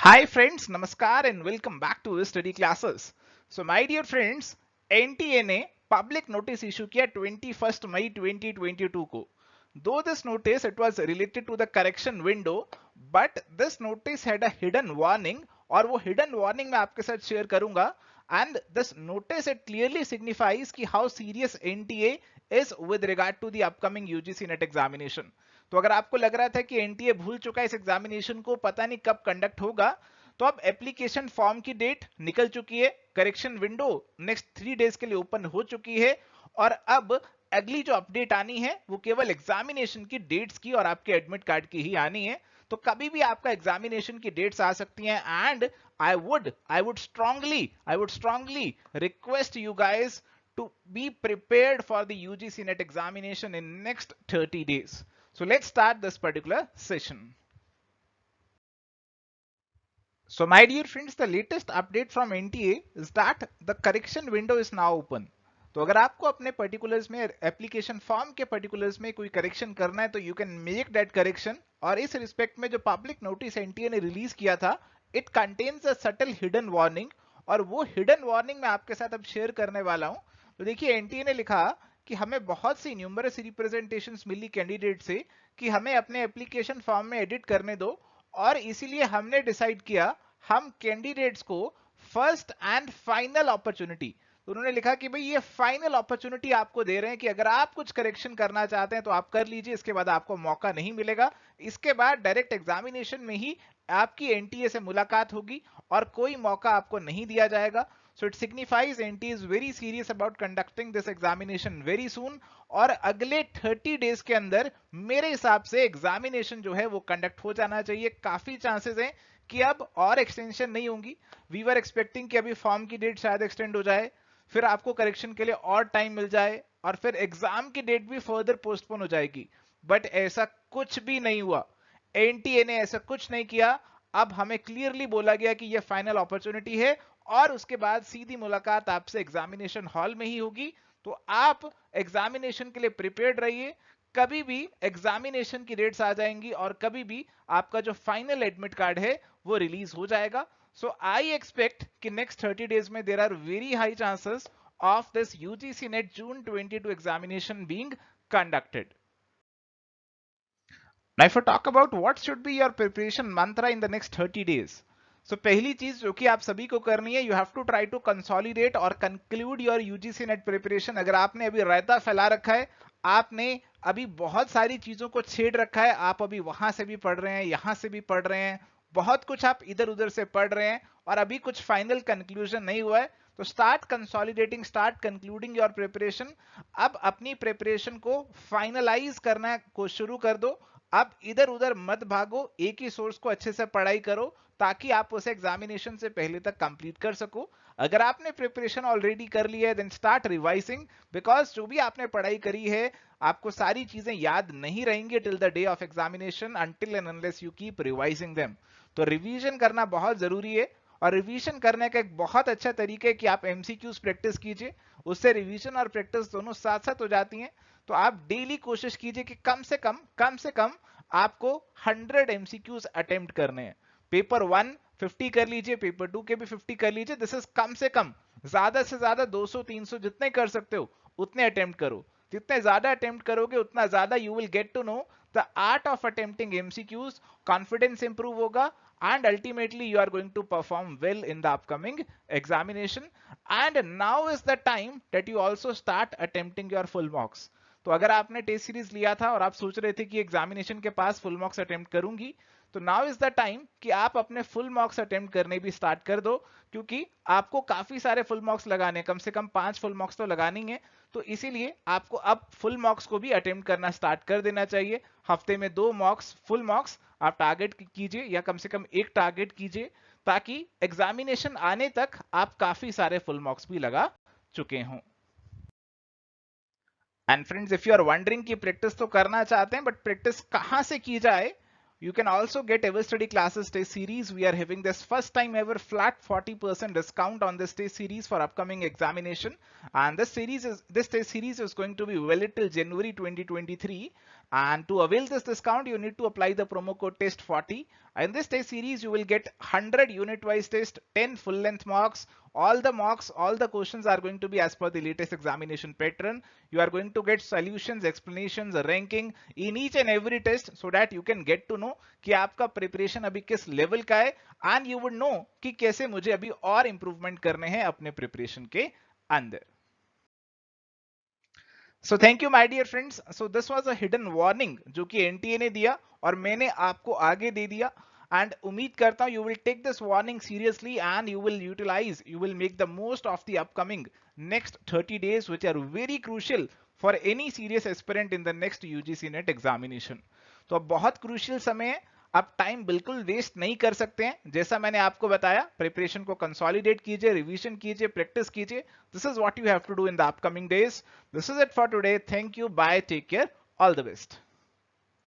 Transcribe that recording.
Hi friends, Namaskar and welcome back to study classes. So my dear friends, NTA ने public notice issue किया 21st मई 2022 को. Though this notice it was related to the correction window, but this notice had a hidden warning और वो hidden warning मैं आपके साथ share करूंगा. And this notice it clearly signifies कि how serious NTA is with regard to the upcoming UGC NET examination. तो अगर आपको लग रहा था कि एनटीए भूल चुका है इस एग्जामिनेशन को, पता नहीं कब कंडक्ट होगा, तो अब एप्लीकेशन फॉर्म की डेट निकल चुकी है, करेक्शन विंडो नेक्स्ट 3 डेज के लिए ओपन हो चुकी है और अब अगली जो अपडेट आनी है वो केवल एग्जामिनेशन की डेट्स की और आपके एडमिट कार्ड की ही आनी है. तो कभी भी आपका एग्जामिनेशन की डेट्स आ सकती हैं and I would strongly request you guys to be prepared for the UGC NET examination in next 30 days. So let's start this particular session. So my dear friends, the latest update from NTA is that the correction window is now open. तो अगर आपको अपने particulars में application form के particulars में कोई correction करना है तो you can make that correction. और इस रिस्पेक्ट में जो पब्लिक नोटिस एनटीए ने रिलीज किया था, it contains a subtle hidden warning और वो हिडन वार्निंग मैं आपके साथ अब शेयर करने वाला हूं. तो देखिए एनटीए ने लिखा कि हमें बहुत सी न्यूमरस रिप्रेजेंटेशंस मिली कैंडिडेट से कि हमें अपने एप्लीकेशन फॉर्म में एडिट करने दो और इसीलिए हमने डिसाइड किया हम कैंडिडेट्स को फर्स्ट एंड फाइनल अपॉर्चुनिटी. तो उन्होंने लिखा कि भाई ये फाइनल अपॉर्चुनिटी आपको दे रहे हैं कि अगर आप कुछ करेक्शन करना चाहते हैं तो आप कर लीजिए, इसके बाद आपको मौका नहीं मिलेगा. इसके बाद डायरेक्ट एग्जामिनेशन में ही आपकी एनटीए से मुलाकात होगी और कोई मौका आपको नहीं दिया जाएगा. So it signifies NT is very serious about conducting this examination very soon और अगले 30 डेज के अंदर मेरे हिसाब से एग्जामिनेशन जो है वो कंडक्ट हो जाना चाहिए. काफी चांसेस हैं कि अब और एक्सटेंशन नहीं होंगी. वी वर एक्सपेक्टिंग कि अभी फॉर्म की डेट शायद एक्सटेंड हो जाए, फिर आपको करेक्शन के लिए और टाइम मिल जाए और फिर एग्जाम की डेट भी फर्दर पोस्टपोन हो जाएगी. बट ऐसा कुछ भी नहीं हुआ, एनटीए ने ऐसा कुछ नहीं किया. अब हमें क्लियरली बोला गया कि यह फाइनल अपॉर्चुनिटी है और उसके बाद सीधी मुलाकात आपसे एग्जामिनेशन हॉल में ही होगी. तो आप एग्जामिनेशन के लिए प्रिपेयर्ड रहिए. कभी भी एग्जामिनेशन की डेट्स आ जाएंगी और कभी भी आपका जो फाइनल एडमिट कार्ड है वो रिलीज हो जाएगा. सो आई एक्सपेक्ट कि नेक्स्ट 30 डेज में there are very high chances of this UGC NET June 22 examination being conducted. Now if I talk about what should be your preparation mantra in the next 30 days, so पहली चीज जो कि आप सभी को करनी है, you have to try to consolidate और conclude your UGC NET preparation. अगर आपने अभी रायता फैला रखा है, आपने अभी बहुत सारी चीजों को छेड़ रखा है, आप अभी वहां से भी पढ़ रहे हैं, यहां से भी पढ़ रहे हैं, बहुत कुछ आप इधर उधर से पढ़ रहे हैं और अभी कुछ फाइनल कंक्लूजन नहीं हुआ है, तो start consolidating, start concluding your preparation. अब अपनी प्रिपरेशन को फाइनलाइज करना को शुरू कर दो. अब इधर उधर मत भागो, एक ही सोर्स को अच्छे से पढ़ाई करो ताकि आप उसे एग्जामिनेशन से पहले तक कंप्लीट कर सको. अगर आपने प्रिपरेशन ऑलरेडी कर ली है देन स्टार्ट रिवाइजिंग, बिकॉज जो भी आपने पढ़ाई करी है आपको सारी चीजें याद नहीं रहेंगी till the day of examination until and unless you keep revising them. तो रिवीजन करना बहुत जरूरी है और रिवीजन करने का एक बहुत अच्छा तरीका है कि आप एमसीक्यूज प्रैक्टिस कीजिए. उससे रिवीजन और प्रैक्टिस दोनों साथ साथ हो जाती हैं. तो आप डेली कोशिश कीजिए कि कम से कम आपको 100 एमसीक्यूज अटेम्प्ट करने हैं. पेपर 1 50 कर लीजिए, पेपर 2 के भी 50 कर लीजिए. दिस इज कम से कम. ज्यादा से ज्यादा 200-300 जितने कर सकते हो उतने अटेम्प्ट करो. जितने ज्यादा अटेम्प्ट करोगे उतना ज्यादा you will get to know the art of attempting MCQs. Confidence improve होगा and ultimately you are going to perform well in the upcoming examination. And now is the time that you also start attempting your full mocks. तो अगर आपने test series लिया था और आप सोच रहे थे कि एग्जामिनेशन के पास फुल मॉक्स अटेम्प्ट करूंगी, तो नाउ इज द टाइम कि आप अपने फुल मॉक्स अटेम्प्ट करने भी स्टार्ट कर दो, क्योंकि आपको काफी सारे फुल मॉक्स लगाने, कम से कम 5 फुल मॉक्स तो लगानी है. तो इसीलिए आपको अब फुल मॉक्स को भी अटेम्प्ट करना स्टार्ट कर देना चाहिए. हफ्ते में 2 मॉक्स, फुल मॉक्स आप टारगेट कीजिए या कम से कम एक टारगेट कीजिए ताकि एग्जामिनेशन आने तक आप काफी सारे फुल मॉक्स भी लगा चुके हों. And friends, if you are wondering कि प्रैक्टिस तो करना चाहते हैं बट प्रैक्टिस कहां से की जाए, you can also get Ever Study Classes Test Series. We are having this first time ever flat 40% discount on this test series for upcoming examination. And this test series is going to be valid till January 2023. And to avail this discount, you need to apply the promo code TEST40. In this test series, you will get 100 unit-wise test, 10 full-length mocks. All the questions are going to be as per the latest examination pattern. You are going to get solutions, explanations, ranking in each and every test so that you can get to know कि आपका preparation अभी किस level का है, and you would know कि कैसे मुझे अभी और improvement करने हैं अपने preparation के अंदर. So thank you my dear friends. So this was a hidden warning जो कि एनटीए ने दिया और मैंने आपको आगे दे दिया, एंड उम्मीद करता हूं you will take this warning seriously and you will make the most of the upcoming next 30 days which are very crucial for any serious aspirant in the next UGC net examination. तो अब बहुत crucial समय है, अब time बिल्कुल waste नहीं कर सकते हैं. जैसा मैंने आपको बताया, प्रिपरेशन को कंसोलिडेट कीजिए, रिवीजन कीजिए, प्रैक्टिस कीजिए. This is what you have to do in the upcoming days. This is it for today. Thank you, bye, take care, all the best.